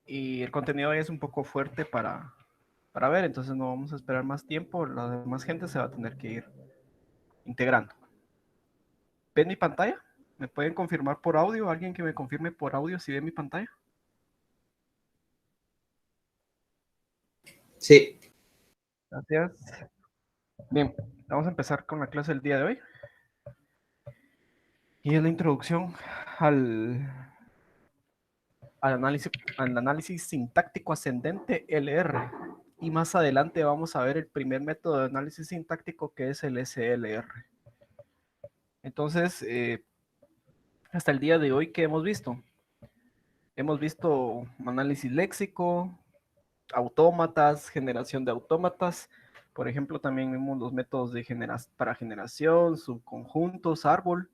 y el contenido es un poco fuerte para ver, entonces no vamos a esperar más tiempo, la demás gente se va a tener que ir integrando. ¿Ven mi pantalla? ¿Me pueden confirmar por audio? ¿Alguien que me confirme por audio si ve mi pantalla? Sí. Gracias. Bien, vamos a empezar con la clase del día de hoy. Y es la introducción al, al análisis sintáctico ascendente LR. Y más adelante vamos a ver el primer método de análisis sintáctico que es el SLR. Entonces, hasta el día de hoy, ¿qué hemos visto? Hemos visto análisis léxico, autómatas, generación de autómatas. Por ejemplo, también vimos los métodos de para generación, subconjuntos, árbol.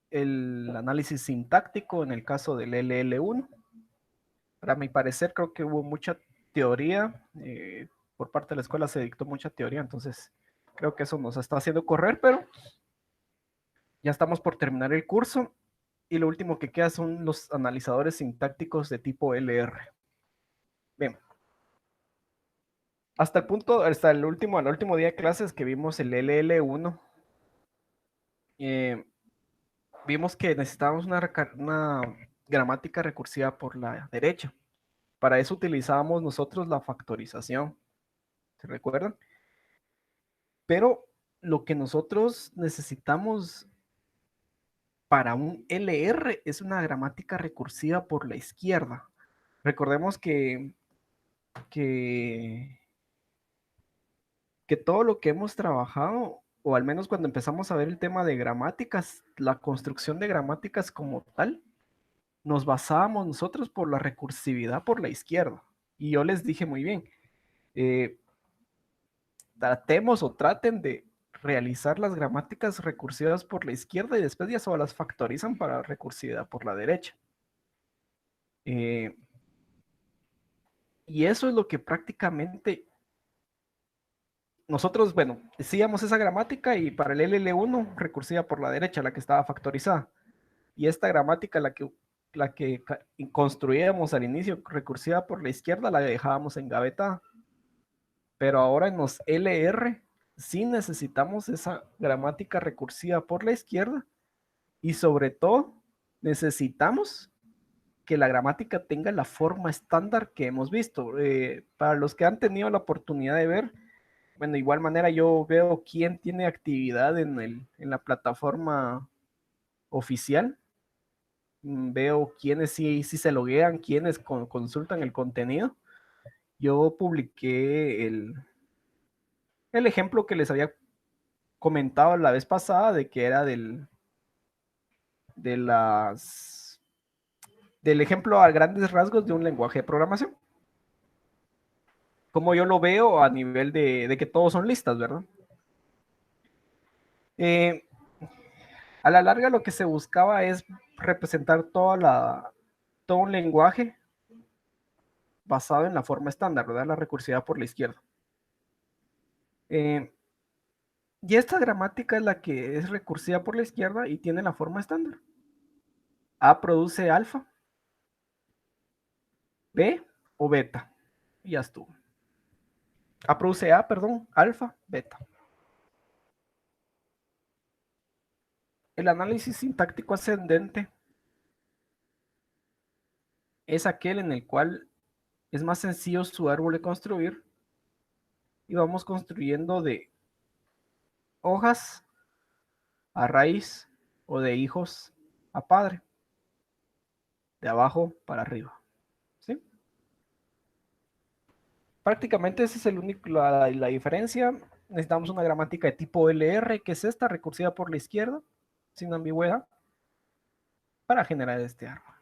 El análisis sintáctico en el caso del LL1. Para mi parecer, creo que hubo mucha teoría. Por parte de la escuela se dictó mucha teoría, entonces creo que eso nos está haciendo correr, pero ya estamos por terminar el curso y lo último que queda son los analizadores sintácticos de tipo LR. Bien. Hasta el punto, hasta el último día de clases que vimos el LL1, vimos que necesitábamos una gramática recursiva por la derecha. Para eso utilizábamos nosotros la factorización, ¿se recuerdan? Pero lo que nosotros necesitamos para un LR es una gramática recursiva por la izquierda. Recordemos que, que todo lo que hemos trabajado, o al menos cuando empezamos a ver el tema de gramáticas, la construcción de gramáticas como tal, nos basábamos nosotros por la recursividad por la izquierda. Y yo les dije muy bien, eh, tratemos o traten de realizar las gramáticas recursivas por la izquierda y después ya solo las factorizan para recursividad por la derecha. Eh, y eso es lo que prácticamente nosotros, bueno, decíamos esa gramática y para el LL1 recursiva por la derecha, la que estaba factorizada. Y esta gramática, la que construíamos al inicio, recursiva por la izquierda, la dejábamos engavetada. Pero ahora en los LR sí necesitamos esa gramática recursiva por la izquierda y sobre todo necesitamos que la gramática tenga la forma estándar que hemos visto. Para los que han tenido la oportunidad de ver, bueno, de igual manera yo veo quién tiene actividad en la plataforma oficial. Veo quiénes sí se loguean, quiénes consultan el contenido. Yo publiqué el ejemplo que les había comentado la vez pasada de que era de las, del ejemplo a grandes rasgos de un lenguaje de programación. Como yo lo veo a nivel de que todos son listas, ¿verdad? Eh, a la larga lo que se buscaba es representar todo un lenguaje basado en la forma estándar, ¿verdad? La recursividad por la izquierda. Eh, y esta gramática es la que es recursiva por la izquierda y tiene la forma estándar. A produce alfa, B o beta. Y ya estuvo. A produce A, perdón, alfa, beta. El análisis sintáctico ascendente es aquel en el cual es más sencillo su árbol de construir y vamos construyendo de hojas a raíz o de hijos a padre, de abajo para arriba. ¿Sí? Prácticamente ese es el único, la diferencia. Necesitamos una gramática de tipo LR, que es esta, recursiva por la izquierda, sin ambigüedad, para generar este árbol.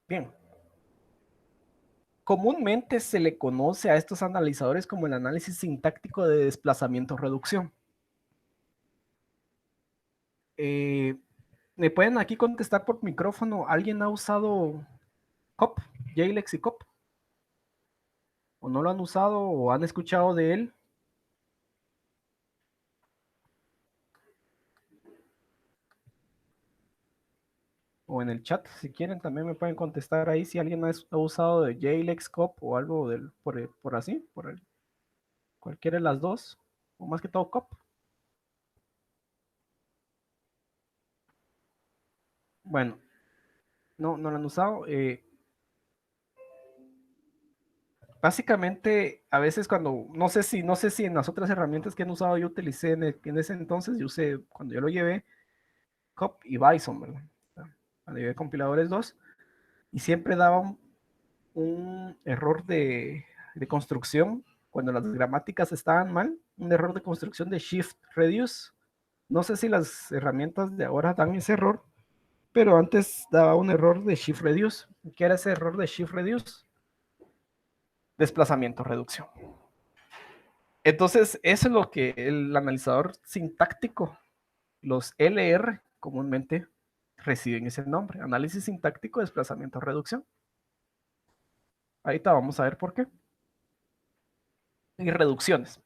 Bien. Comúnmente se le conoce a estos analizadores como el análisis sintáctico de desplazamiento-reducción. Eh, ¿Me pueden aquí contestar por micrófono? ¿Alguien ha usado COP, JLEX y COP? ¿O no lo han usado o han escuchado de él? o en el chat, si quieren, también me pueden contestar ahí si alguien ha usado de JLex Cop o algo por así, cualquiera de las dos, o más que todo Cop. Bueno, no lo han usado. Básicamente, a veces cuando, no sé si en las otras herramientas que han usado yo utilicé en ese entonces, yo usé, cuando yo lo llevé, Cop y Bison, ¿verdad? Cuando llevé compiladores 2 y siempre daba un error de construcción cuando las gramáticas estaban mal, un error de construcción de shift reduce. No sé si las herramientas de ahora dan ese error, pero antes daba un error de shift reduce. ¿Qué era ese error de shift reduce? Desplazamiento reducción. Entonces, eso es lo que el analizador sintáctico, los LR, comúnmente reciben ese nombre, análisis sintáctico, desplazamiento, reducción. Ahorita vamos a ver por qué. Y reducciones.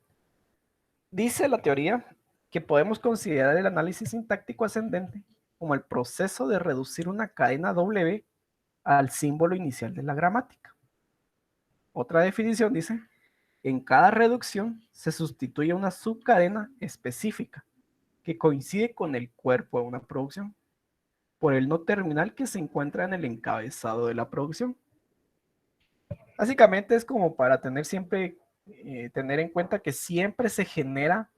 Dice la teoría que podemos considerar el análisis sintáctico ascendente como el proceso de reducir una cadena W al símbolo inicial de la gramática. Otra definición dice, en cada reducción se sustituye una subcadena específica que coincide con el cuerpo de una producción por el no terminal que se encuentra en el encabezado de la producción. Básicamente es como para tener siempre, tener en cuenta que siempre se genera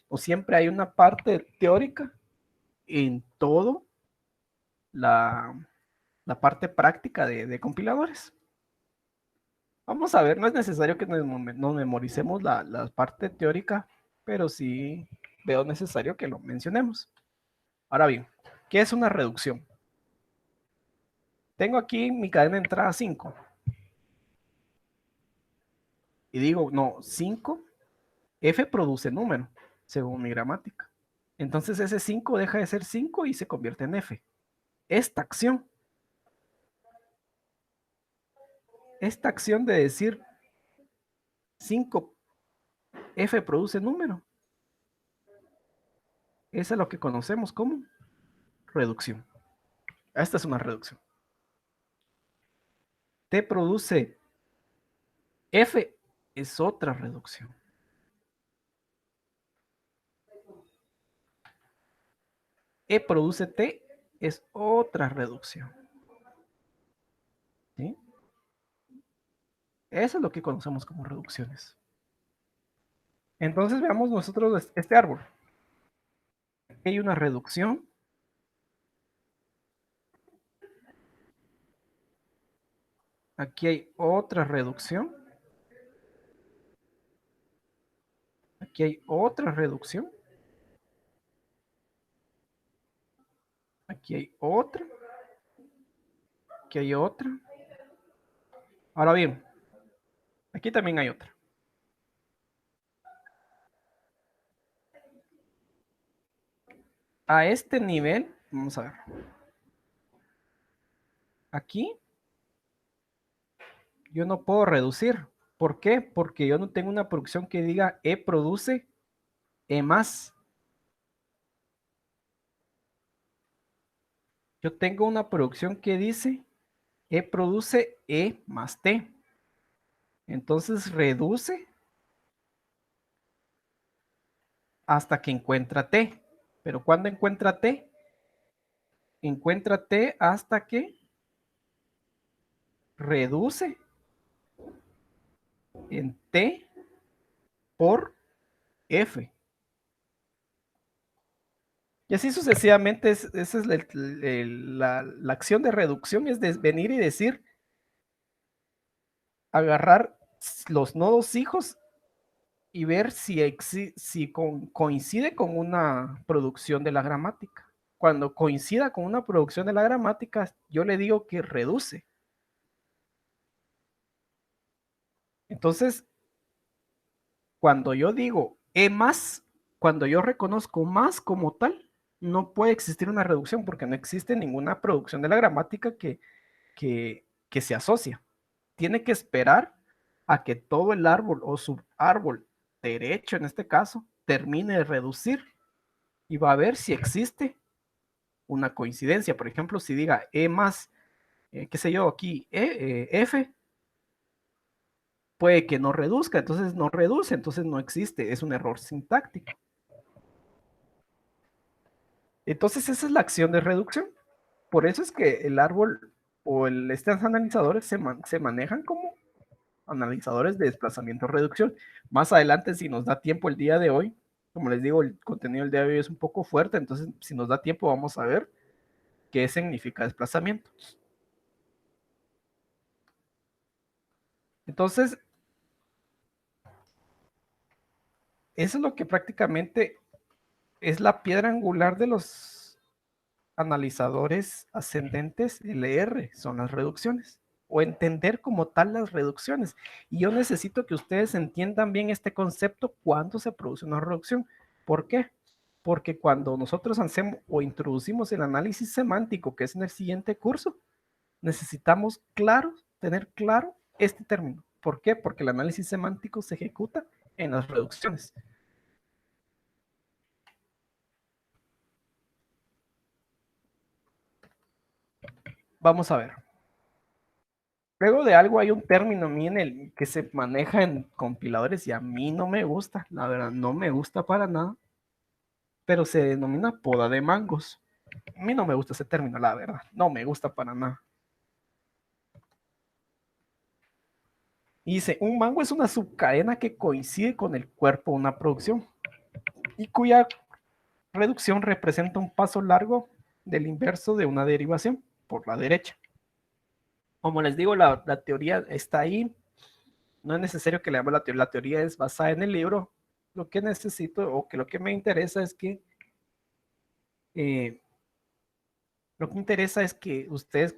o siempre hay una parte teórica en todo la parte práctica de compiladores. Vamos a ver, no es necesario que nos memoricemos la parte teórica, pero sí veo necesario que lo mencionemos. Ahora bien, ¿qué es una reducción? Tengo aquí mi cadena de entrada 5 y digo, no, 5, F produce número, según mi gramática. Entonces ese 5 deja de ser 5 y se convierte en F. Esta acción de decir 5, F produce número, esa es lo que conocemos como reducción. Esta es una reducción. T produce F es otra reducción. E produce T es otra reducción. ¿Sí? Eso es lo que conocemos como reducciones. Entonces veamos nosotros este árbol. Aquí hay una reducción. Aquí hay otra reducción. Aquí hay otra reducción. Aquí hay otra. Aquí hay otra. Ahora bien, aquí también hay otra. A este nivel, vamos a ver. Aquí yo no puedo reducir. ¿Por qué? Porque yo no tengo una producción que diga E produce E más. Yo tengo una producción que dice E produce E más T. Entonces reduce hasta que encuentra T. Pero cuando encuentra T? Encuentra T hasta que reduce en T por F. Y así sucesivamente, esa es la acción de reducción, es de venir y decir, agarrar los nodos hijos y ver si coincide con una producción de la gramática. Cuando coincida con una producción de la gramática, yo le digo que reduce. Entonces, cuando yo digo E más, cuando yo reconozco más como tal, no puede existir una reducción porque no existe ninguna producción de la gramática que se asocia. Tiene que esperar a que todo el árbol o subárbol derecho, en este caso, termine de reducir y va a ver si existe una coincidencia. Por ejemplo, si diga E más, qué sé yo, aquí F, puede que no reduzca, entonces no reduce, entonces no existe, es un error sintáctico. Entonces esa es la acción de reducción. Por eso es que el árbol o estos analizadores se manejan como analizadores de desplazamiento-reducción. Más adelante, si nos da tiempo el día de hoy, como les digo, el contenido del día de hoy es un poco fuerte, entonces si nos da tiempo vamos a ver qué significa desplazamiento. Entonces, eso es lo que prácticamente es la piedra angular de los analizadores ascendentes LR, son las reducciones, o entender como tal las reducciones. Y yo necesito que ustedes entiendan bien este concepto cuando se produce una reducción. ¿Por qué? Porque cuando nosotros hacemos o introducimos el análisis semántico, que es en el siguiente curso, necesitamos tener claro este término. ¿Por qué? Porque el análisis semántico se ejecuta en las reducciones. Vamos a ver. Luego de algo hay un término a mí en el que se maneja en compiladores y a mí no me gusta, la verdad no me gusta para nada, pero se denomina poda de mangos. A mí no me gusta ese término, la verdad, no me gusta para nada. Y dice, un mango es una subcadena que coincide con el cuerpo de una producción y cuya reducción representa un paso largo del inverso de una derivación por la derecha. Como les digo, la teoría está ahí, no es necesario que leamos la teoría es basada en el libro. Lo que necesito o que lo que me interesa es que eh, lo que interesa es que ustedes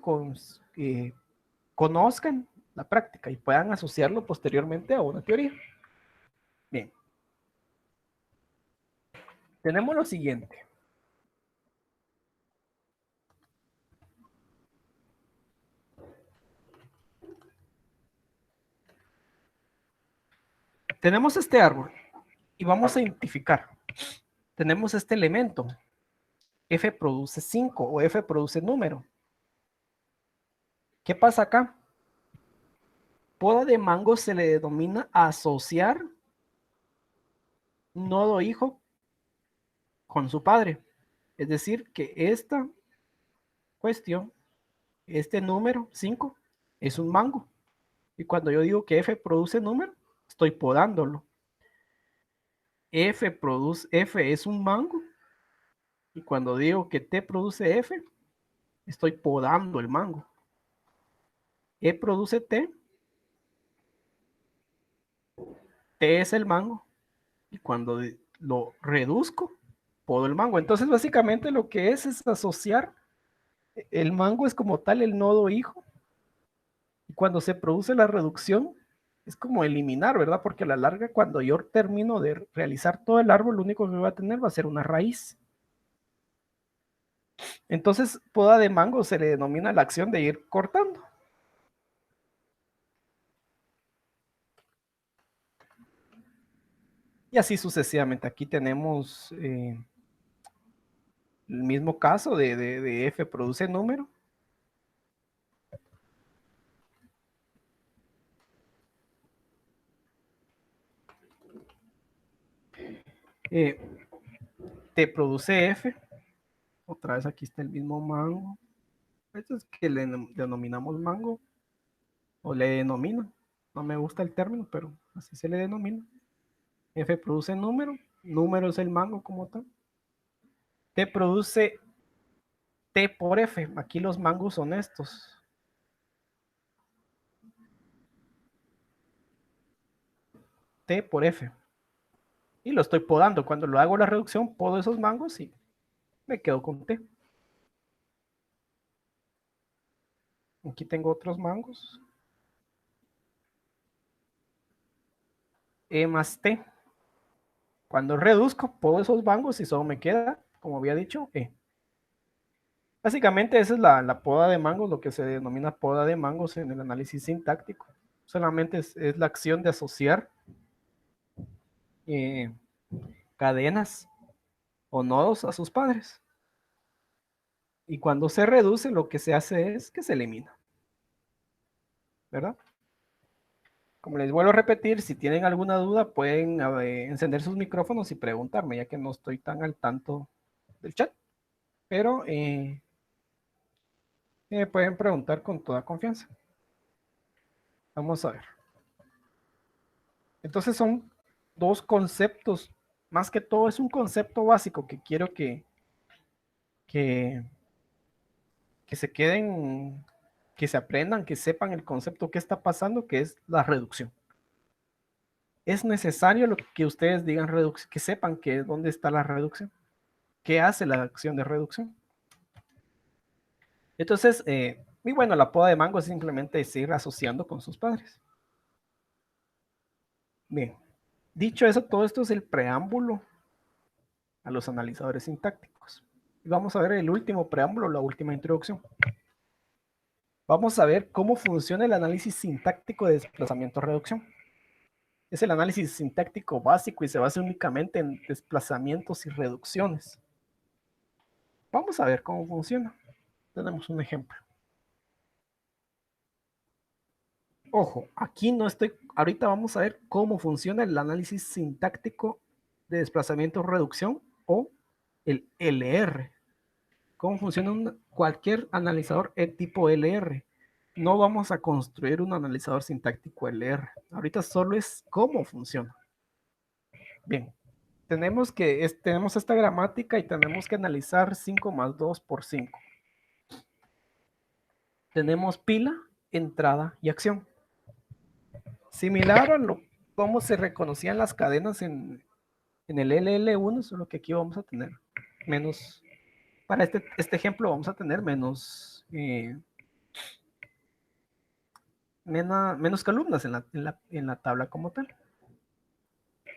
conozcan la práctica y puedan asociarlo posteriormente a una teoría. Bien, tenemos lo siguiente. Tenemos este árbol y vamos a identificar. Tenemos este elemento. F produce 5 o F produce número. ¿Qué pasa acá? Poda de mango se le denomina asociar nodo hijo con su padre. Es decir, que esta cuestión, este número 5, es un mango. Y cuando yo digo que F produce número, estoy podándolo. F es un mango. Y cuando digo que T produce F, estoy podando el mango. E produce T, T es el mango. Y cuando lo reduzco, podo el mango. Entonces, básicamente lo que es asociar el mango es como tal el nodo hijo. Y cuando se produce la reducción, es como eliminar, ¿verdad? Porque a la larga, cuando yo termino de realizar todo el árbol, lo único que va a tener va a ser una raíz. Entonces, poda de mango se le denomina la acción de ir cortando. Y así sucesivamente. Aquí tenemos el mismo caso de F produce número. Eh, T produce F. Otra vez aquí está el mismo mango. Esto es que le denominamos mango. O le denomino. No me gusta el término, pero así se le denomina. F produce número. Número es el mango como tal. T produce T por F. Aquí los mangos son estos. T por F. Y lo estoy podando. Cuando lo hago la reducción, podo esos mangos y me quedo con T. Aquí tengo otros mangos. E más T. Cuando reduzco, podo esos mangos y solo me queda, como había dicho, E. Básicamente esa es la poda de mangos, lo que se denomina poda de mangos en el análisis sintáctico. Solamente es la acción de asociar eh, cadenas o nodos a sus padres. Y cuando se reduce, lo que se hace es que se elimina, ¿verdad? Como les vuelvo a repetir, si tienen alguna duda, pueden encender sus micrófonos y preguntarme, ya que no estoy tan al tanto del chat. Pero me pueden preguntar con toda confianza. Vamos a ver. Entonces son dos conceptos. Más que todo es un concepto básico que quiero que, que se queden, que se aprendan, que sepan el concepto que está pasando, que es la reducción. Es necesario lo que ustedes digan reducción, que sepan que dónde está la reducción, qué hace la acción de reducción. Entonces, y bueno, la poda de mango es simplemente seguir asociando con sus padres. Bien, dicho eso, todo esto es el preámbulo a los analizadores sintácticos. Y vamos a ver el último preámbulo, la última introducción. Vamos a ver cómo funciona el análisis sintáctico de desplazamiento-reducción. Es el análisis sintáctico básico y se basa únicamente en desplazamientos y reducciones. Vamos a ver cómo funciona. Tenemos un ejemplo. Ojo, aquí no estoy, ahorita vamos a ver cómo funciona el análisis sintáctico de desplazamiento-reducción o el LR. Cómo funciona cualquier analizador tipo LR. No vamos a construir un analizador sintáctico LR. Ahorita solo es cómo funciona. Bien, tenemos esta gramática y tenemos que analizar 5 más 2 por 5. Tenemos pila, entrada y acción. Similar a cómo se reconocían las cadenas en el LL1, solo que aquí vamos a tener menos, para este ejemplo vamos a tener menos columnas en la tabla como tal.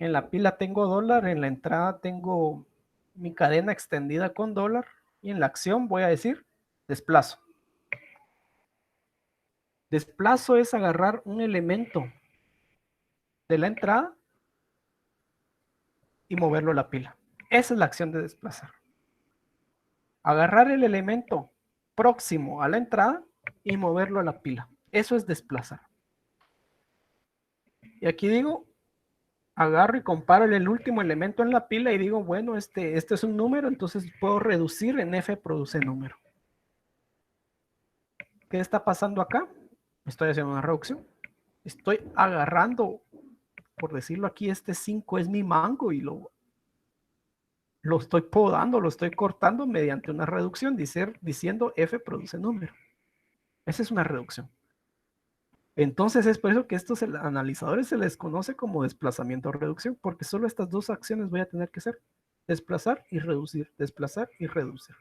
En la pila tengo dólar, en la entrada tengo mi cadena extendida con dólar y en la acción voy a decir desplazo. Desplazo es agarrar un elemento de la entrada y moverlo a la pila. Esa es la acción de desplazar. Agarrar el elemento próximo a la entrada y moverlo a la pila. Eso es desplazar. Y aquí digo, agarro y comparo el último elemento en la pila y digo, bueno, este es un número, entonces puedo reducir en F produce número. ¿Qué está pasando acá? Estoy haciendo una reducción. Estoy agarrando, por decirlo aquí, este 5 es mi mango y lo estoy podando, lo estoy cortando mediante una reducción, diciendo F produce número. Esa es una reducción. Entonces es por eso que estos analizadores se les conoce como desplazamiento o reducción, porque solo estas dos acciones voy a tener que hacer. Desplazar y reducir, desplazar y reducir.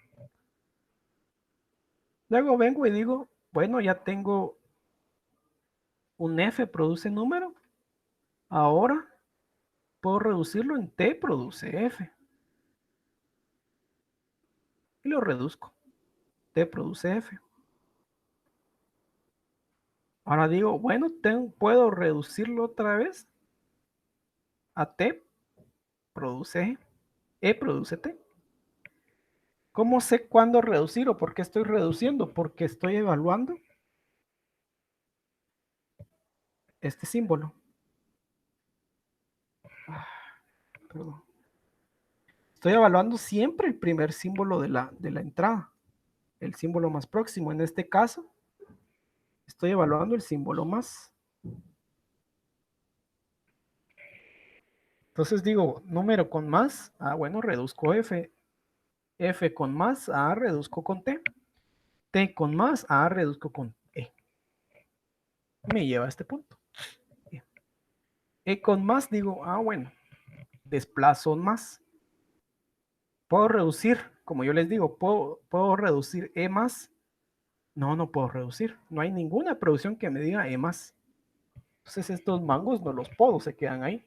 Luego vengo y digo, bueno, ya tengo un F produce número. Ahora puedo reducirlo en T produce F. Y lo reduzco. T produce F. Ahora digo, bueno, puedo reducirlo otra vez a T produce E produce T. ¿Cómo sé cuándo reducir o por qué estoy reduciendo? Porque estoy evaluando este símbolo. Perdón. Estoy evaluando siempre el primer símbolo de la entrada, el símbolo más próximo. En este caso, estoy evaluando el símbolo más. Entonces digo, número con más, bueno, reduzco F. F con más, reduzco con T. T con más, reduzco con E. Me lleva a este punto. E con más, digo, bueno, desplazo más. Puedo reducir, como yo les digo, puedo reducir E más. No puedo reducir. No hay ninguna producción que me diga E más. Entonces estos mangos no los puedo, se quedan ahí.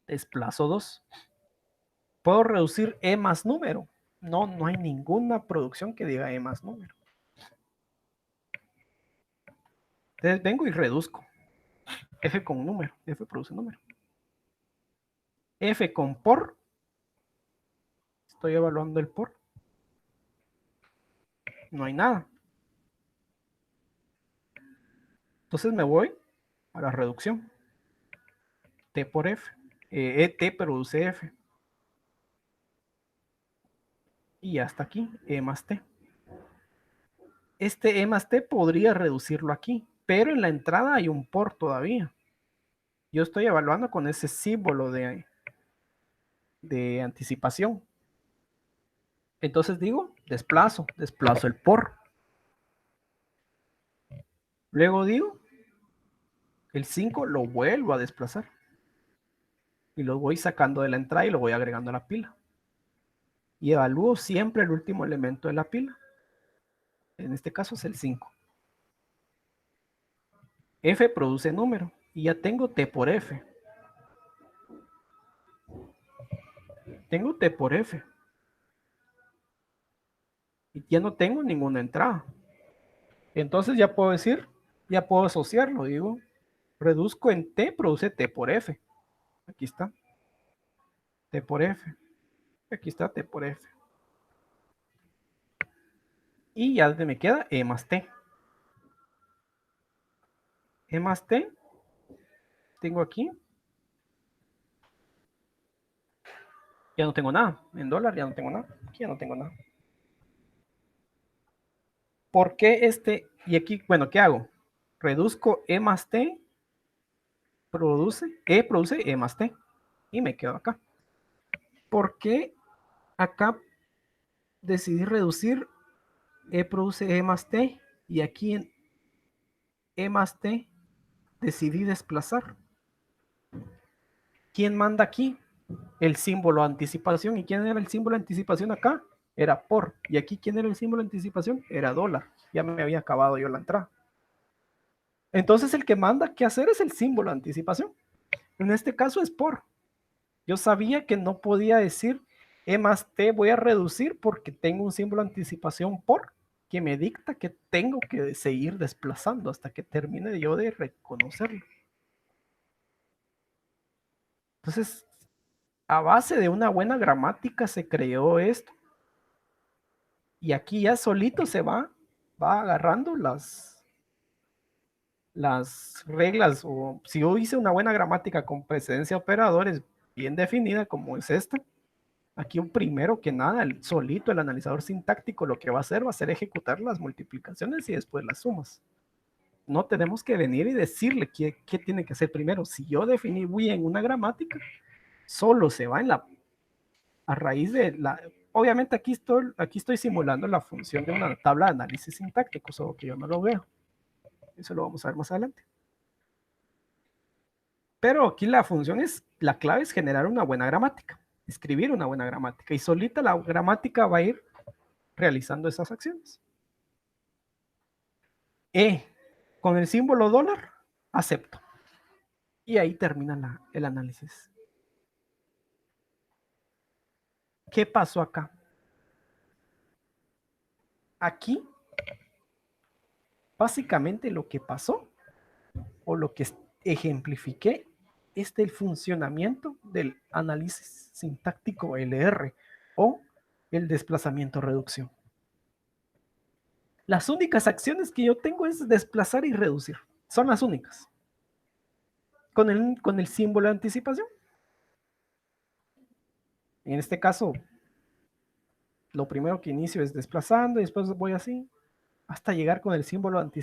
Desplazo 2. ¿Puedo reducir E más número? No hay ninguna producción que diga E más número. Entonces vengo y reduzco. F con número. F produce número. F con por. Estoy evaluando el por. no hay nada. Entonces me voy a la reducción. T por F. T produce F. Y hasta aquí, E más T. Este E más T podría reducirlo aquí, pero en la entrada hay un por todavía. Yo estoy evaluando con ese símbolo de anticipación. Entonces digo, desplazo el por. Luego digo, el 5 lo vuelvo a desplazar. Y lo voy sacando de la entrada y lo voy agregando a la pila. Y evalúo siempre el último elemento de la pila. En este caso es el 5. F produce número y ya tengo T por F. Tengo T por F. Y ya no tengo ninguna entrada. Entonces ya puedo decir, ya puedo asociarlo. Digo, reduzco en T, produce T por F. Aquí está. T por F. Aquí está T por F. Y ya me queda E más T. E más T. Tengo aquí. Ya no tengo nada. En dólar ya no tengo nada. Aquí ya no tengo nada. ¿Por qué este? Y aquí, bueno, ¿qué hago? Reduzco E más T. Produce E más T. Y me quedo acá. ¿Por qué acá decidí reducir E produce E más T? Y aquí en E más T decidí desplazar. ¿Quién manda aquí? El símbolo de anticipación. ¿Y quién era el símbolo de anticipación acá? Era por. Y aquí, ¿quién era el símbolo de anticipación? Era dólar. Ya me había acabado yo la entrada. Entonces el que manda qué hacer es el símbolo de anticipación. En este caso es por. Yo sabía que no podía decir E más T voy a reducir porque tengo un símbolo de anticipación por que me dicta que tengo que seguir desplazando hasta que termine yo de reconocerlo. Entonces, a base de una buena gramática se creó esto. Y aquí ya solito se va agarrando las reglas. O si yo hice una buena gramática con precedencia de operadores bien definida como es esta, aquí un primero que nada, solito el analizador sintáctico lo que va a ser ejecutar las multiplicaciones y después las sumas. No tenemos que venir y decirle qué tiene que hacer primero. Si yo definí bien una gramática, solo se va a raíz de la... Obviamente aquí estoy simulando la función de una tabla de análisis sintáctico, solo que yo no lo veo. Eso lo vamos a ver más adelante. Pero aquí la clave es generar una buena gramática, escribir una buena gramática, y solita la gramática va a ir realizando esas acciones. Con el símbolo dólar, acepto. Y ahí termina el análisis. ¿Qué pasó acá? Aquí, básicamente lo que pasó, o lo que ejemplifiqué, es el funcionamiento del análisis sintáctico LR, o el desplazamiento-reducción. Las únicas acciones que yo tengo es desplazar y reducir. Son las únicas. Con el símbolo de anticipación. En este caso, lo primero que inicio es desplazando y después voy así hasta llegar con el símbolo hasta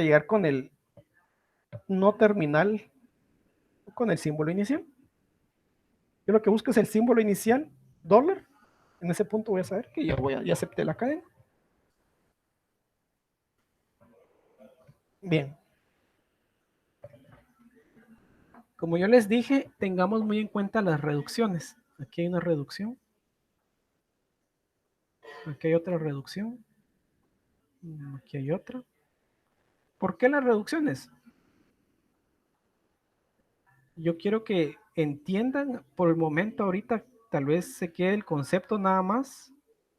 llegar con el no terminal, con el símbolo inicial. Yo lo que busco es el símbolo inicial, dólar. En ese punto voy a saber que ya acepté la cadena. Bien. Como yo les dije, tengamos muy en cuenta las reducciones. Aquí hay una reducción. Aquí hay otra reducción. Aquí hay otra. ¿Por qué las reducciones? Yo quiero que entiendan por el momento ahorita, tal vez se quede el concepto nada más.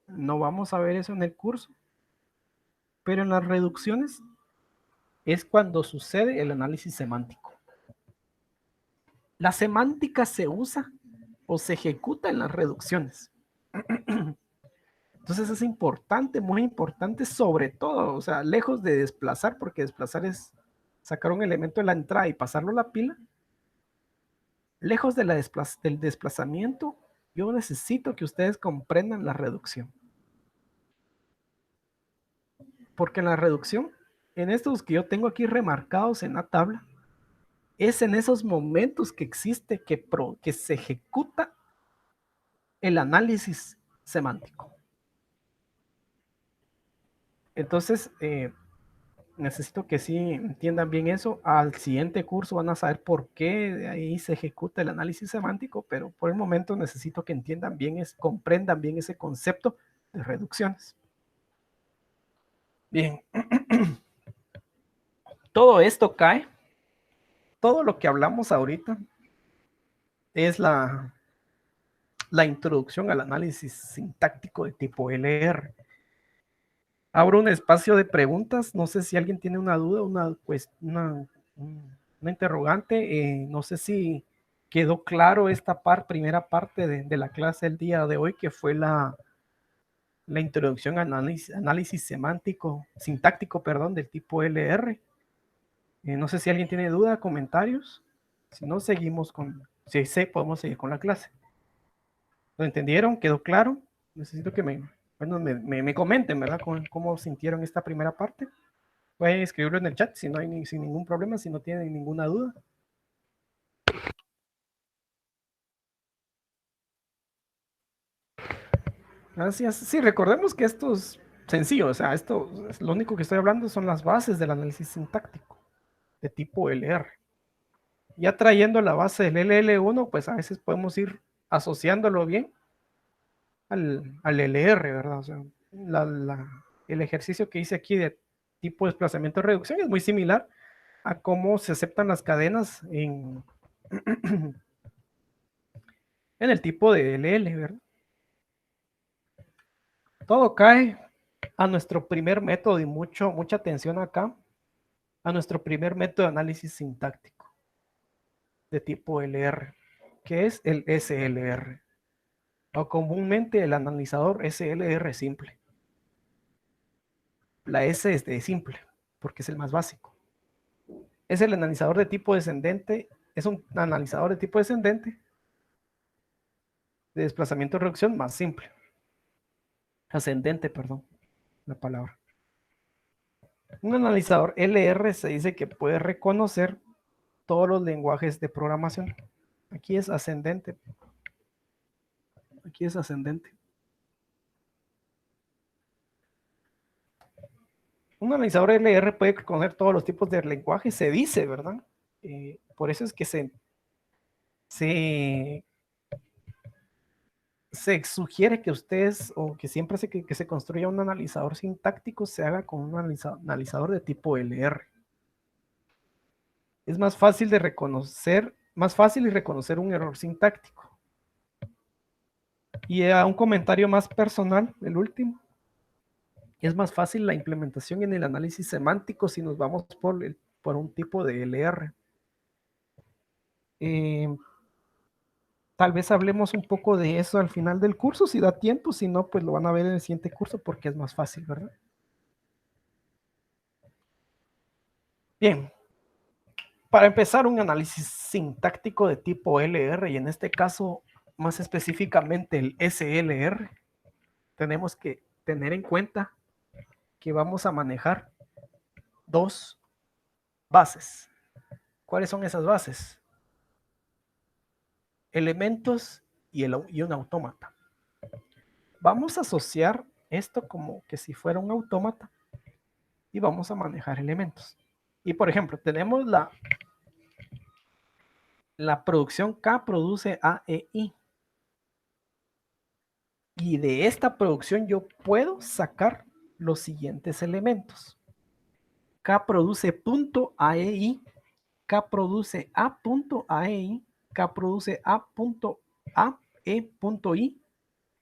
No vamos a ver eso en el curso. Pero en las reducciones es cuando sucede el análisis semántico. La semántica se usa o se ejecuta en las reducciones. Entonces es importante, muy importante, sobre todo, o sea, lejos de desplazar, porque desplazar es sacar un elemento de la entrada y pasarlo a la pila, lejos de del desplazamiento, yo necesito que ustedes comprendan la reducción. Porque en la reducción, en estos que yo tengo aquí remarcados en la tabla, es en esos momentos que existe, que se ejecuta el análisis semántico. Entonces, necesito que sí entiendan bien eso. Al siguiente curso van a saber por qué de ahí se ejecuta el análisis semántico, pero por el momento necesito que entiendan bien, comprendan bien ese concepto de reducciones. Bien, todo esto cae, todo lo que hablamos ahorita es la introducción al análisis sintáctico de tipo LR. Abro un espacio de preguntas, no sé si alguien tiene una duda, una interrogante, no sé si quedó claro esta primera parte de la clase del día de hoy, que fue la introducción al análisis semántico, sintáctico, perdón, del tipo LR. No sé si alguien tiene duda, comentarios, si no seguimos si podemos seguir con la clase. ¿Lo entendieron? ¿Quedó claro? Necesito que me comenten, ¿verdad? ¿Cómo sintieron esta primera parte? Pueden escribirlo en el chat si no hay sin ningún problema, si no tienen ninguna duda. Gracias. Sí, recordemos que esto es sencillo, o sea, esto lo único que estoy hablando son las bases del análisis sintáctico de tipo LR. Ya trayendo la base del LL1, pues a veces podemos ir asociándolo bien al LR, ¿verdad? O sea, el ejercicio que hice aquí de tipo desplazamiento de reducción es muy similar a cómo se aceptan las cadenas en el tipo de LL, ¿verdad? Todo cae a nuestro primer método y mucha atención acá, a nuestro primer método de análisis sintáctico de tipo LR, que es el SLR, o comúnmente el analizador SLR simple. La S es de simple, porque es el más básico. Es el analizador de tipo descendente, es un analizador de tipo descendente de desplazamiento de reducción más simple. Ascendente, perdón, la palabra. Un analizador LR se dice que puede reconocer todos los lenguajes de programación. Aquí es ascendente. Aquí es ascendente. Un analizador LR puede reconocer todos los tipos de lenguaje, se dice, ¿verdad? Por eso es que se sugiere que ustedes, o que siempre que se construya un analizador sintáctico, se haga con un analizador de tipo LR. Es más fácil de reconocer, más fácil y reconocer un error sintáctico. Y a un comentario más personal, el último. Es más fácil la implementación en el análisis semántico si nos vamos por un tipo de LR. Tal vez hablemos un poco de eso al final del curso, si da tiempo, si no, pues lo van a ver en el siguiente curso porque es más fácil, ¿verdad? Bien, para empezar un análisis sintáctico de tipo LR, y en este caso más específicamente el SLR, tenemos que tener en cuenta que vamos a manejar dos bases. ¿Cuáles son esas bases? Elementos y un autómata. Vamos a asociar esto como que si fuera un autómata y vamos a manejar elementos. Y por ejemplo, tenemos la producción K produce A, E, I. Y de esta producción yo puedo sacar los siguientes elementos. K produce punto AEI, K produce A punto AEI, K produce A punto AE punto I,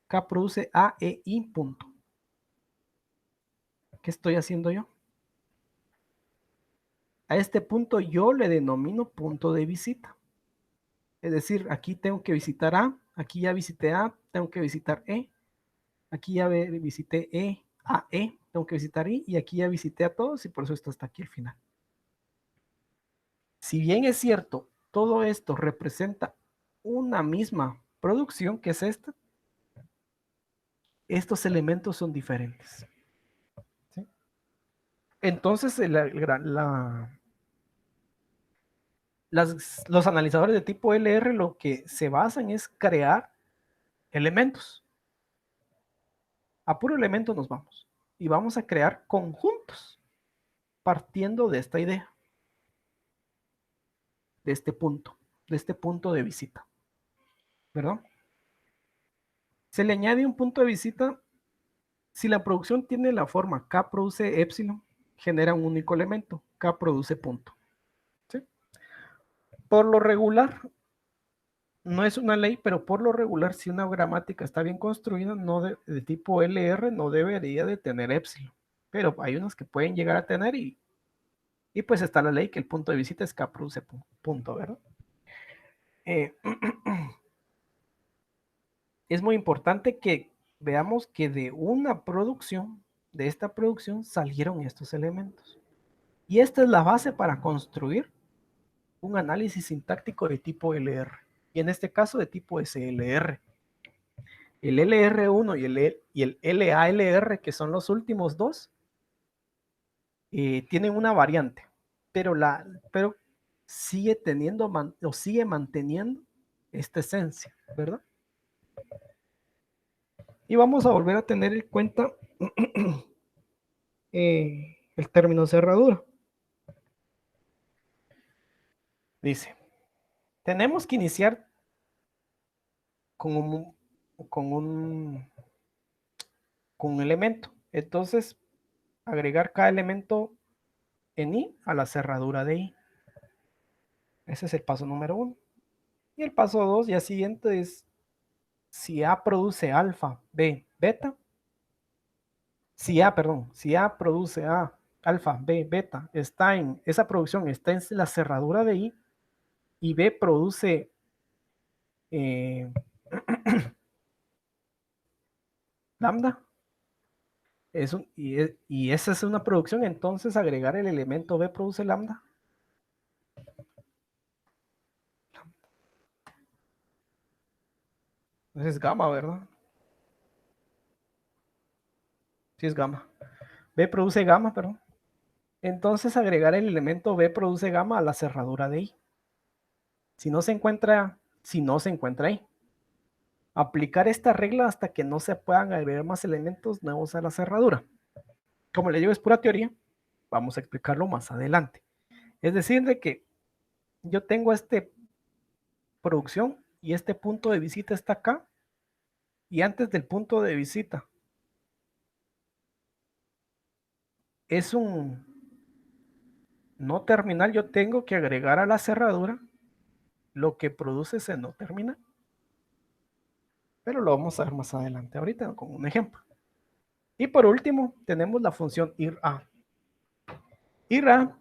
K produce AEI punto. ¿Qué estoy haciendo yo? A este punto yo le denomino punto de visita. Es decir, aquí tengo que visitar A, aquí ya visité A, tengo que visitar E, Aquí ya visité E a E, tengo que visitar I, y aquí ya visité a todos y por eso esto está aquí al final. Si bien es cierto, todo esto representa una misma producción, que es esta, estos elementos son diferentes. ¿Sí? Entonces, los analizadores de tipo LR lo que se basan es crear elementos. A puro elemento nos vamos. Y vamos a crear conjuntos partiendo de esta idea, de este punto de visita. ¿Verdad? Se le añade un punto de visita si la producción tiene la forma K produce epsilon, genera un único elemento, K produce punto. ¿Sí? Por lo regular, no es una ley, pero por lo regular, si una gramática está bien construida, no de tipo LR, no debería de tener epsilon. Pero hay unas que pueden llegar a tener y pues está la ley que el punto de visita es K produce punto, ¿verdad? Es muy importante que veamos que de una producción, de esta producción, salieron estos elementos. Y esta es la base para construir un análisis sintáctico de tipo LR. Y en este caso de tipo SLR. El LR1 y el LALR, que son los últimos dos, tienen una variante, pero sigue teniendo o sigue manteniendo esta esencia, ¿verdad? Y vamos a volver a tener en cuenta el término cerradura. Dice, tenemos que iniciar con un elemento. Entonces, agregar cada elemento en I a la cerradura de I. Ese es el paso número 1. Y el paso 2 ya siguiente es si A produce alfa, B, beta. Si A produce A, alfa, B, beta, esa producción está en la cerradura de I y B produce lambda, y esa es una producción, entonces agregar el elemento B produce lambda. Entonces es gamma, ¿verdad? Sí es gamma. B produce gamma, perdón. Entonces agregar el elemento B produce gamma a la cerradura de I. Si no se encuentra ahí. Aplicar esta regla hasta que no se puedan agregar más elementos nuevos a la cerradura. Como le digo, es pura teoría. Vamos a explicarlo más adelante. Es decir, de que yo tengo esta producción y este punto de visita está acá. Y antes del punto de visita es un no terminal. Yo tengo que agregar a la cerradura lo que produce ese no terminal. Pero lo vamos a ver más adelante, ahorita con un ejemplo. Y por último, tenemos la función IRA. IRA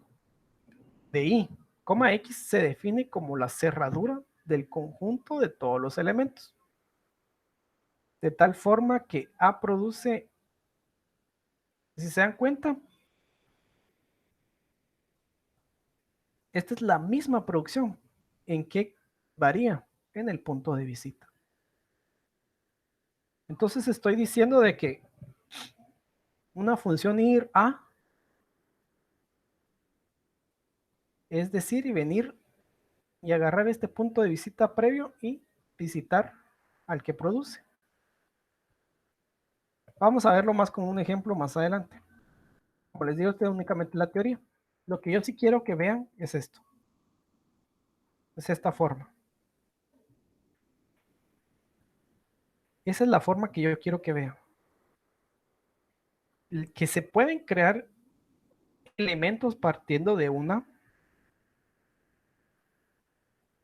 de I, X se define como la cerradura del conjunto de todos los elementos. De tal forma que A produce, si se dan cuenta, esta es la misma producción. ¿En qué varía? En el punto de visita. Entonces estoy diciendo de que una función ir a es decir y venir y agarrar este punto de visita previo y visitar al que produce. Vamos a verlo más con un ejemplo más adelante. Como les digo, esto es únicamente la teoría. Lo que yo sí quiero que vean es esto. Es esta forma. Esa es la forma que yo quiero que vean. Que se pueden crear elementos partiendo de una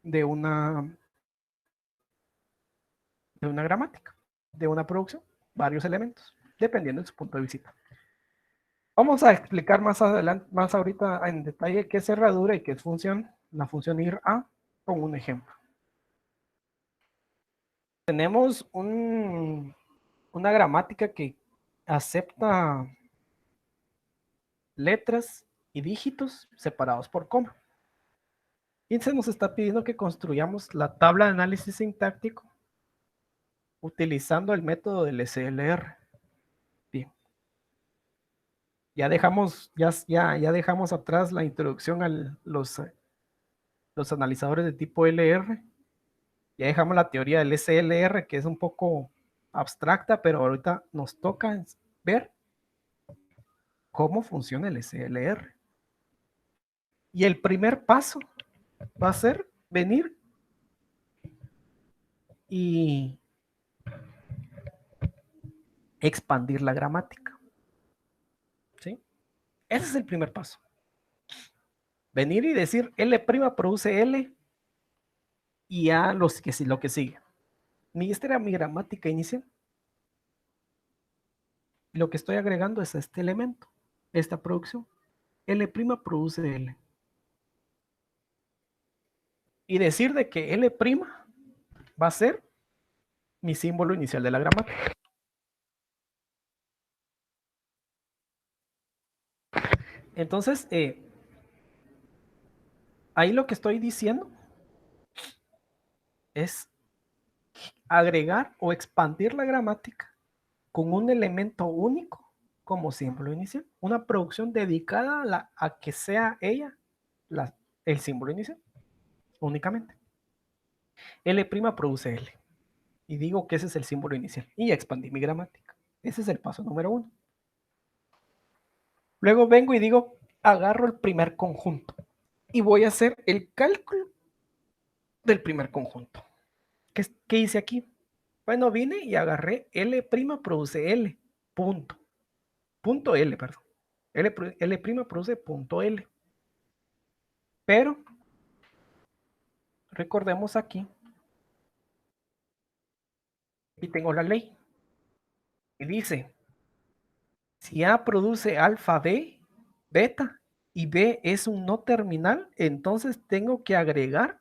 de una de una gramática, de una producción, varios elementos, dependiendo de su punto de visita. Vamos a explicar más adelante, más ahorita en detalle qué es cerradura y qué es función, la función ir a, con un ejemplo. Tenemos un una gramática que acepta letras y dígitos separados por coma. Y se nos está pidiendo que construyamos la tabla de análisis sintáctico utilizando el método del SLR. Bien. Ya dejamos atrás la introducción a los analizadores de tipo LR. Ya dejamos la teoría del SLR, que es un poco abstracta, pero ahorita nos toca ver cómo funciona el SLR. Y el primer paso va a ser venir y expandir la gramática. ¿Sí? Ese es el primer paso. Venir y decir L' produce L y ya lo que sigue. Esta era mi gramática inicial. Lo que estoy agregando es este elemento, esta producción. L' produce L. Y decir de que L' va a ser mi símbolo inicial de la gramática. Entonces, ahí lo que estoy diciendo es agregar o expandir la gramática con un elemento único como símbolo inicial. Una producción dedicada a que sea ella el símbolo inicial, únicamente. L' produce L. Y digo que ese es el símbolo inicial. Y ya expandí mi gramática. Ese es el paso número 1. Luego vengo y digo, agarro el primer conjunto. Y voy a hacer el cálculo del primer conjunto. ¿Qué hice aquí? Bueno, vine y agarré L' produce L. Punto. Punto L, perdón. L' produce punto L. Pero recordemos aquí y tengo la ley. Y dice, si A produce alfa B, beta, y B es un no terminal, entonces tengo que agregar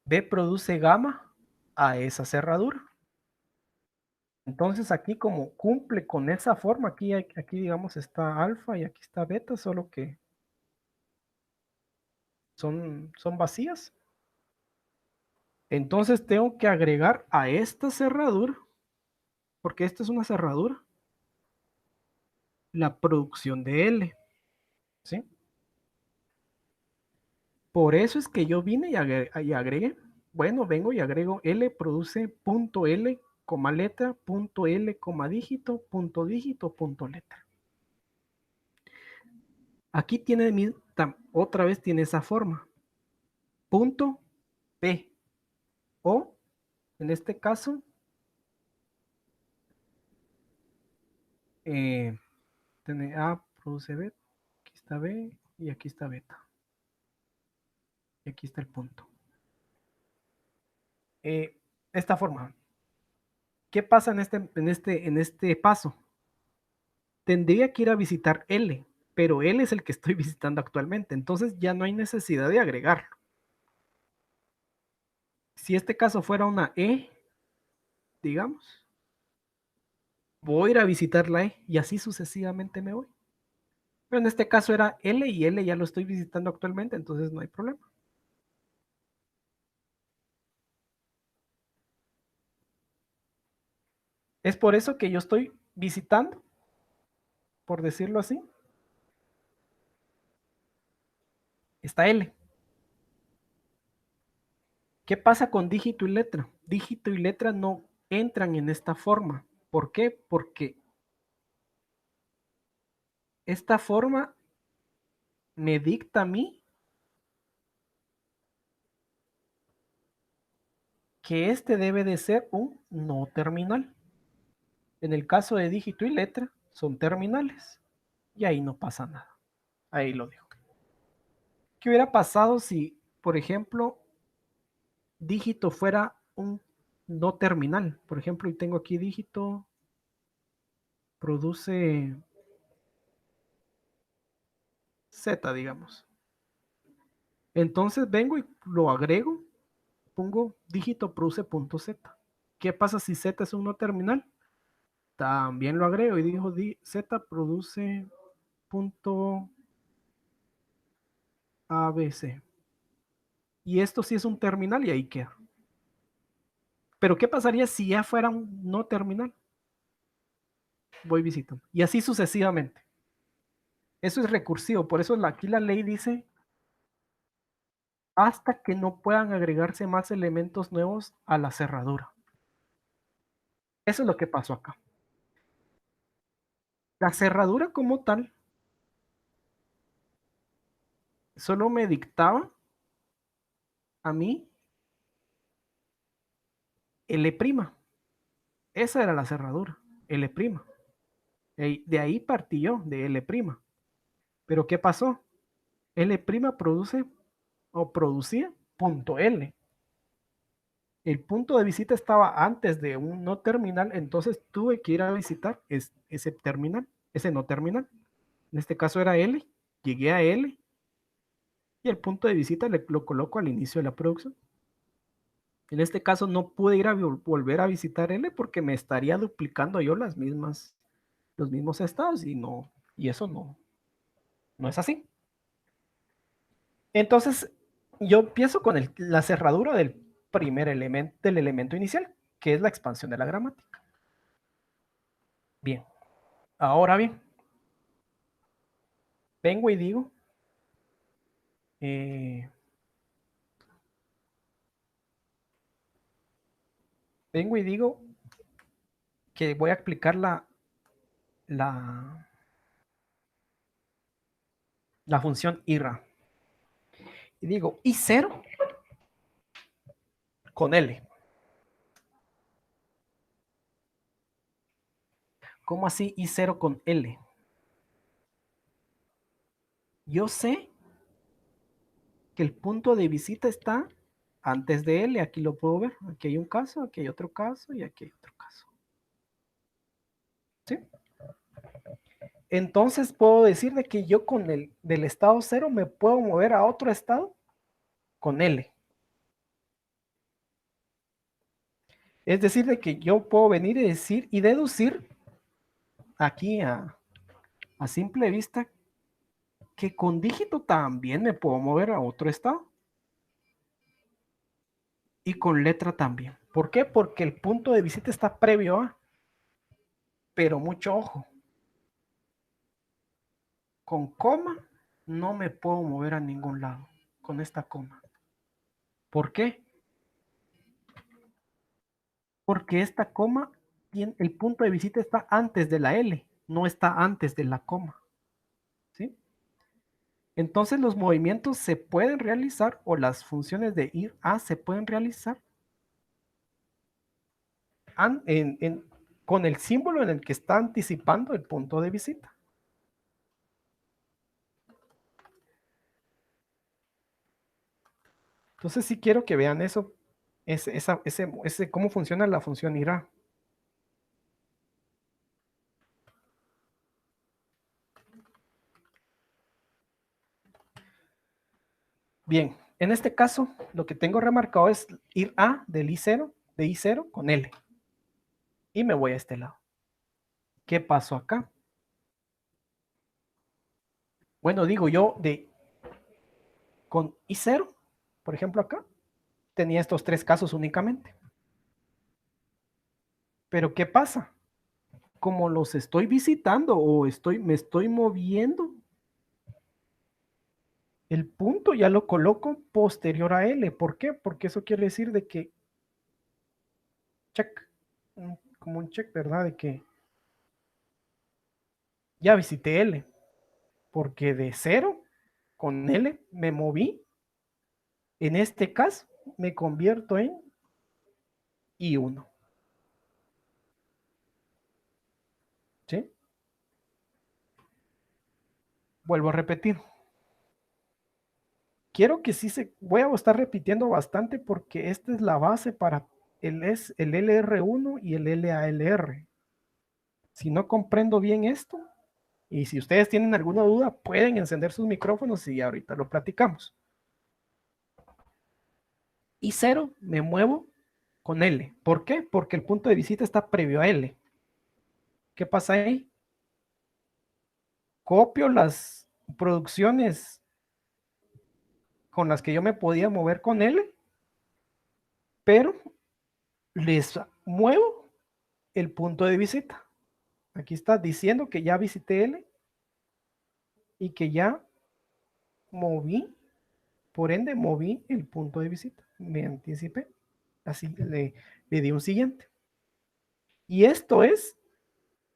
B produce gamma a esa cerradura. Entonces aquí como cumple con esa forma, aquí digamos está alfa y aquí está beta, solo que son vacías. Entonces tengo que agregar a esta cerradura, porque esta es una cerradura, la producción de L. ¿Sí? Por eso es que yo vine y agregué. Bueno, vengo y agrego L produce punto L, coma letra, punto L, coma dígito, punto letra. Aquí tiene otra vez tiene esa forma. Punto P. O, en este caso, tiene A produce B, aquí está B y aquí está beta. Y aquí está el punto. Esta forma. ¿Qué pasa en este paso? Tendría que ir a visitar L, pero L es el que estoy visitando actualmente, entonces ya no hay necesidad de agregarlo. Si este caso fuera una E, digamos, voy a ir a visitar la E y así sucesivamente me voy. Pero en este caso era L y L ya lo estoy visitando actualmente, entonces no hay problema. Es por eso que yo estoy visitando, por decirlo así, esta L. ¿Qué pasa con dígito y letra? Dígito y letra no entran en esta forma. ¿Por qué? Porque esta forma me dicta a mí que este debe de ser un no terminal. En el caso de dígito y letra, son terminales. Y ahí no pasa nada. Ahí lo dejo. ¿Qué hubiera pasado si, por ejemplo, dígito fuera un no terminal? Por ejemplo, y tengo aquí dígito, produce Z, digamos. Entonces vengo y lo agrego pongo dígito produce punto Z. ¿Qué pasa si Z es un no terminal? También lo agrego y digo Z produce punto ABC. Y esto sí es un terminal y ahí queda. Pero ¿qué pasaría si ya fuera un no terminal? Voy visitando. Y así sucesivamente. Eso es recursivo. Por eso aquí la ley dice hasta que no puedan agregarse más elementos nuevos a la cerradura. Eso es lo que pasó acá. La cerradura como tal solo me dictaba a mí L'. Esa era la cerradura, L'. De ahí partí yo, de L'. Pero ¿qué pasó? L' produce o producía punto L. El punto de visita estaba antes de un no terminal, entonces tuve que ir a visitar ese terminal, ese no terminal. En este caso era L, llegué a L y el punto de visita lo coloco al inicio de la producción. En este caso no pude ir a volver a visitar L porque me estaría duplicando yo los mismos estados y eso no es así. Entonces, yo empiezo con la cerradura del primer elemento, del elemento inicial, que es la expansión de la gramática. Bien, ahora bien, vengo y digo, que voy a aplicar la, la función IRA. Y digo, I0 con L. ¿Cómo así I0 con L? Yo sé que el punto de visita está antes de L. Aquí lo puedo ver. Aquí hay un caso, aquí hay otro caso y aquí hay otro caso. ¿Sí? Entonces puedo decir de que yo con del estado 0 me puedo mover a otro estado con L. Es decir, de que yo puedo venir y decir y deducir aquí a simple vista que con dígito también me puedo mover a otro estado. Y con letra también. ¿Por qué? Porque el punto de visita está previo a. Pero mucho ojo. Con coma no me puedo mover a ningún lado. Con esta coma. ¿Por qué? Porque esta coma, el punto de visita está antes de la L. No está antes de la coma. ¿Sí? Entonces los movimientos se pueden realizar o las funciones de ir a se pueden realizar con el símbolo en el que está anticipando el punto de visita. Entonces sí quiero que vean eso, cómo funciona la función IRA. Bien, en este caso lo que tengo remarcado es ir a del I0, de I0 con L. Y me voy a este lado. ¿Qué pasó acá? Bueno, digo yo con I0, por ejemplo acá, tenía estos tres casos únicamente. Pero ¿qué pasa? Como los estoy visitando o me estoy moviendo, el punto ya lo coloco posterior a L. ¿Por qué? Porque eso quiere decir de que check, como un check, ¿verdad? De que ya visité L, porque de 0 con L me moví. En este caso me convierto en I1. ¿Sí? Vuelvo a repetir. Quiero que sí voy a estar repitiendo bastante porque esta es la base para el LR1 y el LALR. Si no comprendo bien esto, y si ustedes tienen alguna duda, pueden encender sus micrófonos y ahorita lo platicamos. y 0 me muevo con L. ¿Por qué? Porque el punto de visita está previo a L. ¿Qué pasa ahí? Copio las producciones con las que yo me podía mover con L, pero les muevo el punto de visita. Aquí está diciendo que ya visité L y que ya moví, por ende moví el punto de visita. Me anticipé. Así le di un siguiente. Y esto es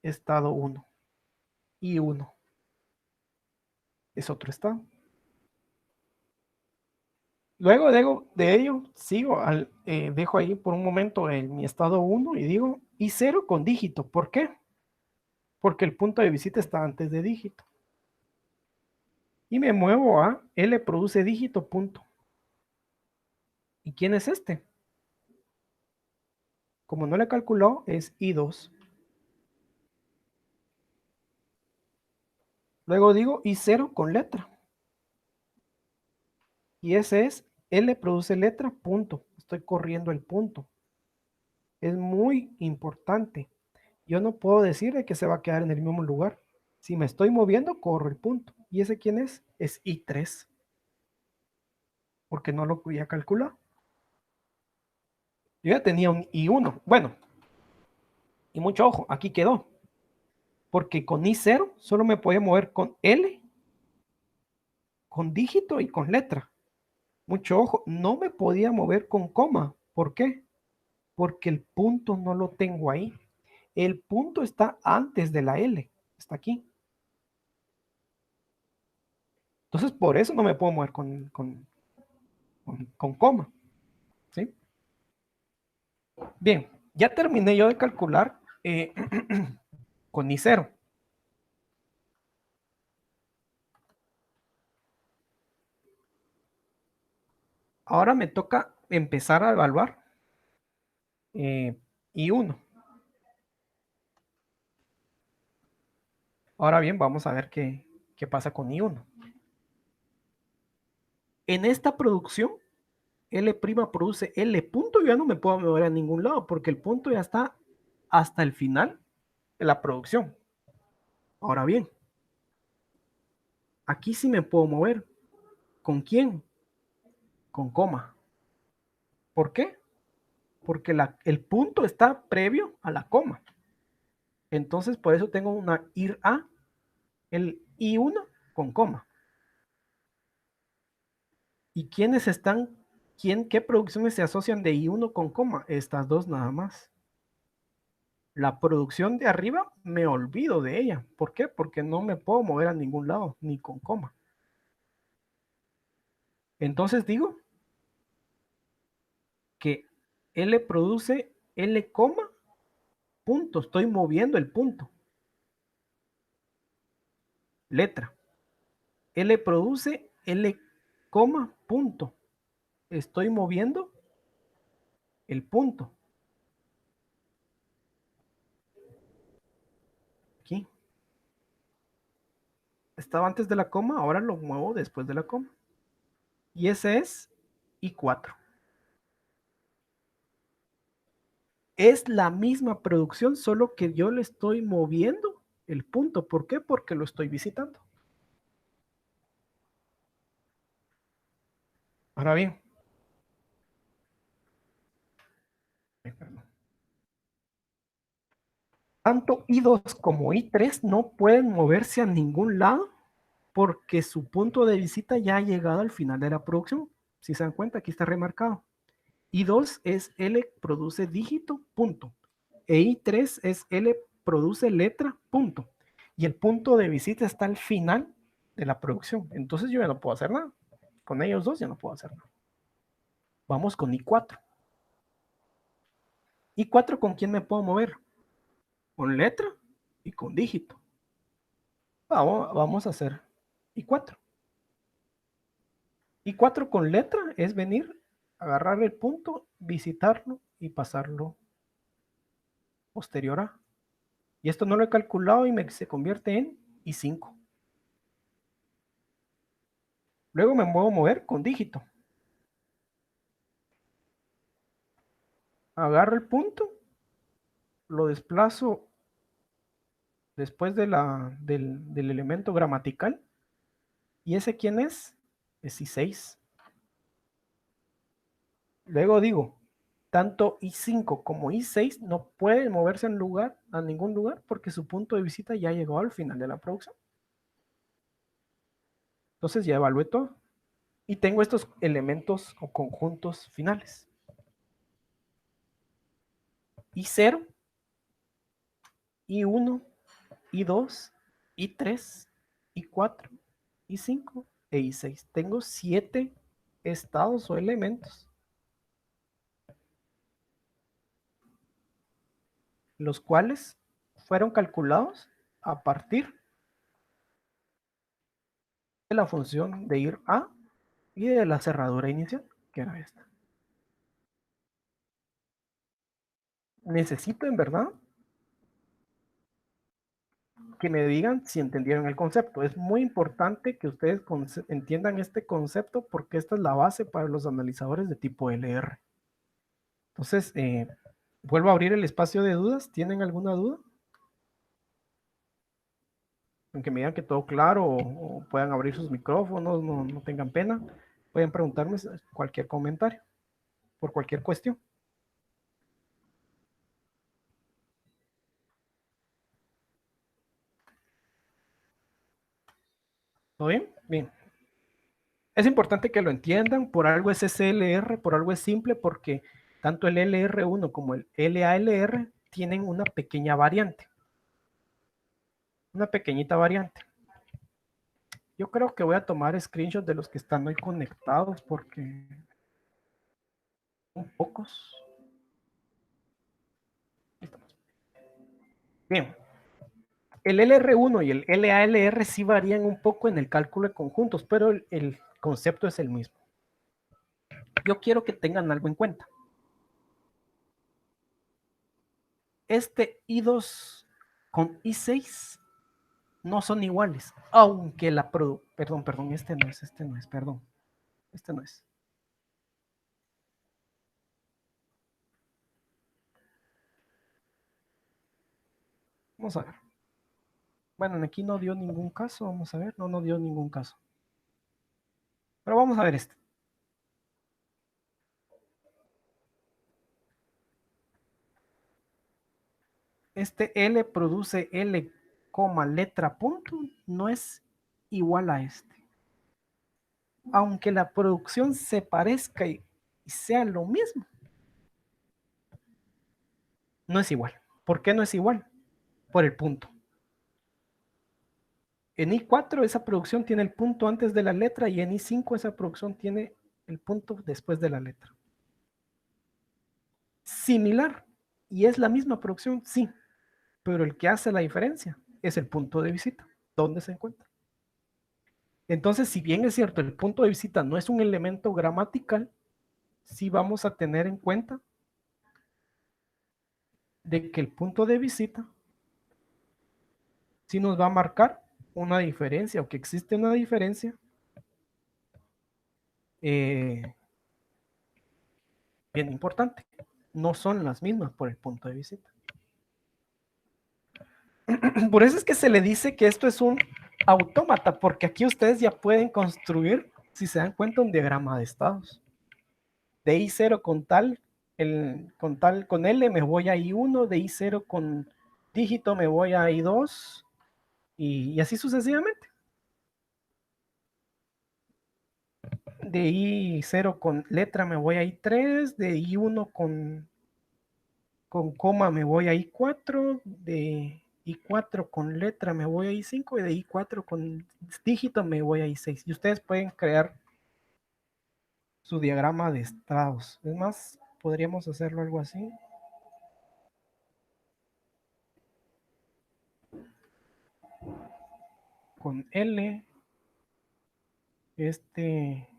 estado 1. Y 1 es otro estado. Luego de ello, sigo, dejo ahí por un momento mi estado 1 y digo, y 0 con dígito. ¿Por qué? Porque el punto de visita está antes de dígito. Y me muevo a L produce dígito, punto. ¿Y quién es este? Como no le calculó, es I2. Luego digo I0 con letra. Y ese es L produce letra, punto. Estoy corriendo el punto. Es muy importante. Yo no puedo decirle que se va a quedar en el mismo lugar. Si me estoy moviendo, corro el punto. ¿Y ese quién es? Es I3. Porque no lo voy a calcular. Yo ya tenía un I1. Bueno, y mucho ojo, aquí quedó. Porque con I0 solo me podía mover con L, con dígito y con letra. Mucho ojo, no me podía mover con coma. ¿Por qué? Porque el punto no lo tengo ahí. El punto está antes de la L. Está aquí. Entonces, por eso no me puedo mover con coma. ¿Sí? Bien, ya terminé yo de calcular con I0. Ahora me toca empezar a evaluar I1. Ahora bien, vamos a ver qué pasa con I1. En esta producción, L' produce L punto, yo ya no me puedo mover a ningún lado porque el punto ya está hasta el final de la producción. Ahora bien, aquí sí me puedo mover. ¿Con quién? Con coma. ¿Por qué? Porque el punto está previo a la coma. Entonces, por eso tengo una IR A, el I1 con coma. ¿Y quiénes están, qué producciones se asocian de I1 con coma? Estas dos nada más. La producción de arriba me olvido de ella. ¿Por qué? Porque no me puedo mover a ningún lado, ni con coma. Entonces digo que L produce L coma, punto. Estoy moviendo el punto. Letra. L produce L coma, punto. Estoy moviendo el punto. Aquí. Estaba antes de la coma, ahora lo muevo después de la coma. Y ese es I4. Es la misma producción, solo que yo le estoy moviendo el punto. ¿Por qué? Porque lo estoy visitando. Ahora bien, tanto I2 como I3 no pueden moverse a ningún lado porque su punto de visita ya ha llegado al final de la producción. Si se dan cuenta, aquí está remarcado. I2 es L produce dígito, punto. E I3 es L produce letra, punto. Y el punto de visita está al final de la producción. Entonces yo ya no puedo hacer nada. Con ellos dos ya no puedo hacer nada. Vamos con I4. I4 con quién me puedo mover? Con letra y con dígito. Vamos a hacer I4. I4 con letra es venir, agarrar el punto, visitarlo y pasarlo posterior a. Y esto no lo he calculado y se convierte en I5. Luego me puedo mover con dígito. Agarro el punto, lo desplazo después del elemento gramatical. ¿Y ese quién es? Es I6. Luego digo, tanto I5 como I6 no pueden moverse a ningún lugar porque su punto de visita ya llegó al final de la producción. Entonces ya evalué todo. Y tengo estos elementos o conjuntos finales. I0, I1, I2, I3, I4, I5 e I6. Tengo 7 estados o elementos, los cuales fueron calculados a partir de la función de ir a y de la cerradura inicial, que era esta. Necesito en verdad que me digan si entendieron el concepto. Es muy importante que ustedes entiendan este concepto porque esta es la base para los analizadores de tipo LR. Entonces, vuelvo a abrir el espacio de dudas. ¿Tienen alguna duda? Aunque me digan que todo claro o puedan abrir sus micrófonos, no tengan pena, pueden preguntarme cualquier comentario por cualquier cuestión. ¿Todo bien? Bien. Es importante que lo entiendan, por algo es SLR, por algo es simple, porque tanto el LR1 como el LALR tienen una pequeña variante, una pequeñita variante. Yo creo que voy a tomar screenshots de los que están hoy conectados porque son pocos. Bien, el LR1 y el LALR sí varían un poco en el cálculo de conjuntos, pero el concepto es el mismo. Yo quiero que tengan algo en cuenta. Este I2 con I6 no son iguales, aunque la perdón, este no es, perdón, este no es. Vamos a ver. Bueno, aquí no dio ningún caso, vamos a ver, no dio ningún caso. Pero vamos a ver este. Este L produce L, letra punto, no es igual a este. Aunque la producción se parezca y sea lo mismo, no es igual. ¿Por qué no es igual? Por el punto. En I4 esa producción tiene el punto antes de la letra y en I5 esa producción tiene el punto después de la letra. Similar, y es la misma producción, sí, pero el que hace la diferencia es el punto de visita, dónde se encuentra. Entonces, si bien es cierto, el punto de visita no es un elemento gramatical, sí vamos a tener en cuenta de que el punto de visita sí nos va a marcar una diferencia o que existe una diferencia eh, bien importante. No son las mismas por el punto de visita. Por eso es que se le dice que esto es un autómata, porque aquí ustedes ya pueden construir, si se dan cuenta, un diagrama de estados. De I0 con L me voy a I1, de I0 con dígito me voy a I2 y así sucesivamente. De I0 con letra me voy a I3, de I1 con coma me voy a I4, de I4 con letra me voy a I5 y de I4 con dígito me voy a I6. Y ustedes pueden crear su diagrama de estados. Es más, podríamos hacerlo algo así. Con L, este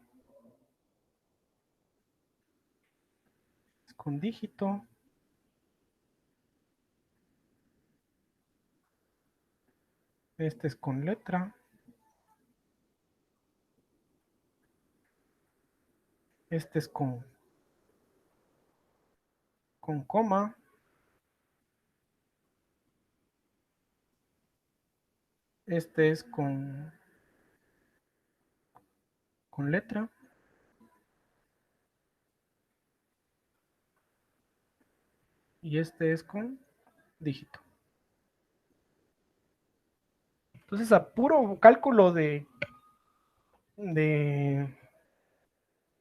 es con dígito, este es con letra, este es con con coma, este es con letra, y este es con dígito. Entonces, a puro cálculo de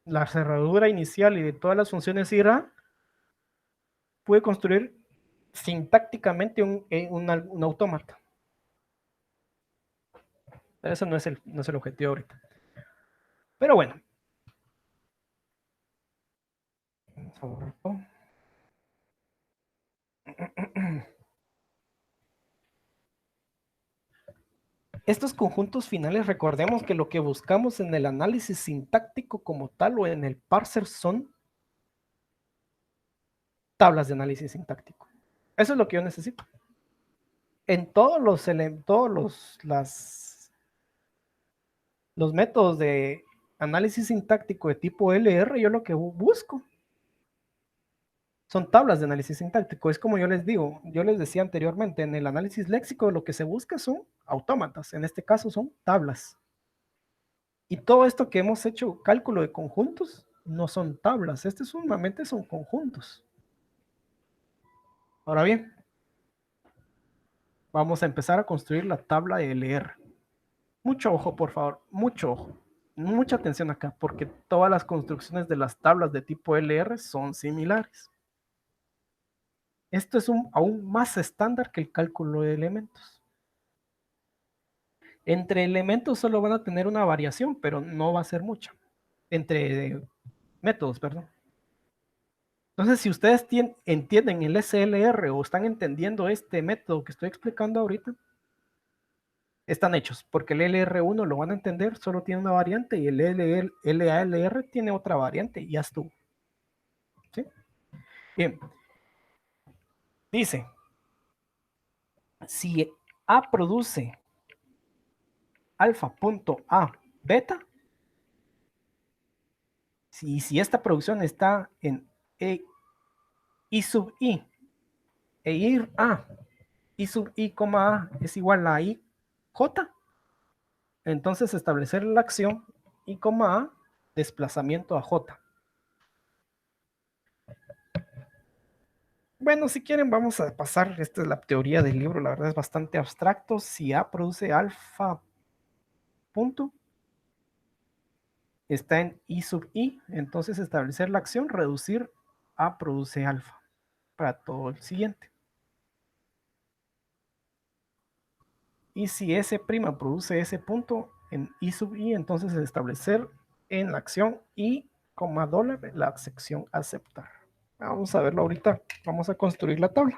la cerradura inicial y de todas las funciones IRA, pude construir sintácticamente un autómata. Pero eso no es el objetivo ahorita. Pero bueno. Estos conjuntos finales, recordemos que lo que buscamos en el análisis sintáctico como tal o en el parser son tablas de análisis sintáctico. Eso es lo que yo necesito. En todos los métodos de análisis sintáctico de tipo LR, yo lo que busco son tablas de análisis sintáctico. Es como yo les digo, yo les decía anteriormente, en el análisis léxico lo que se busca son autómatas, en este caso son tablas. Y todo esto que hemos hecho, cálculo de conjuntos, no son tablas, sumamente son conjuntos. Ahora bien, vamos a empezar a construir la tabla de LR. Mucho ojo, por favor, mucho ojo. Mucha atención acá, porque todas las construcciones de las tablas de tipo LR son similares. Esto es aún más estándar que el cálculo de elementos. Entre elementos solo van a tener una variación, pero no va a ser mucha. Entre métodos, perdón. Entonces, si ustedes entienden el SLR o están entendiendo este método que estoy explicando ahorita, están hechos, porque el LR1 lo van a entender, solo tiene una variante, y el LALR tiene otra variante, y ya estuvo. ¿Sí? Bien. Dice, si A produce alfa.A beta, si esta producción está en I sub I, e ir A, I sub I, A es igual a I, J, entonces establecer la acción I, A, desplazamiento a J. Bueno, si quieren vamos a pasar, esta es la teoría del libro, la verdad es bastante abstracto. Si A produce alfa punto, está en I sub I, entonces establecer la acción, reducir A produce alfa para todo el siguiente. Y si S' produce ese punto en I sub I, entonces establecer en la acción I, $, la sección aceptar. Vamos a verlo ahorita, vamos a construir la tabla.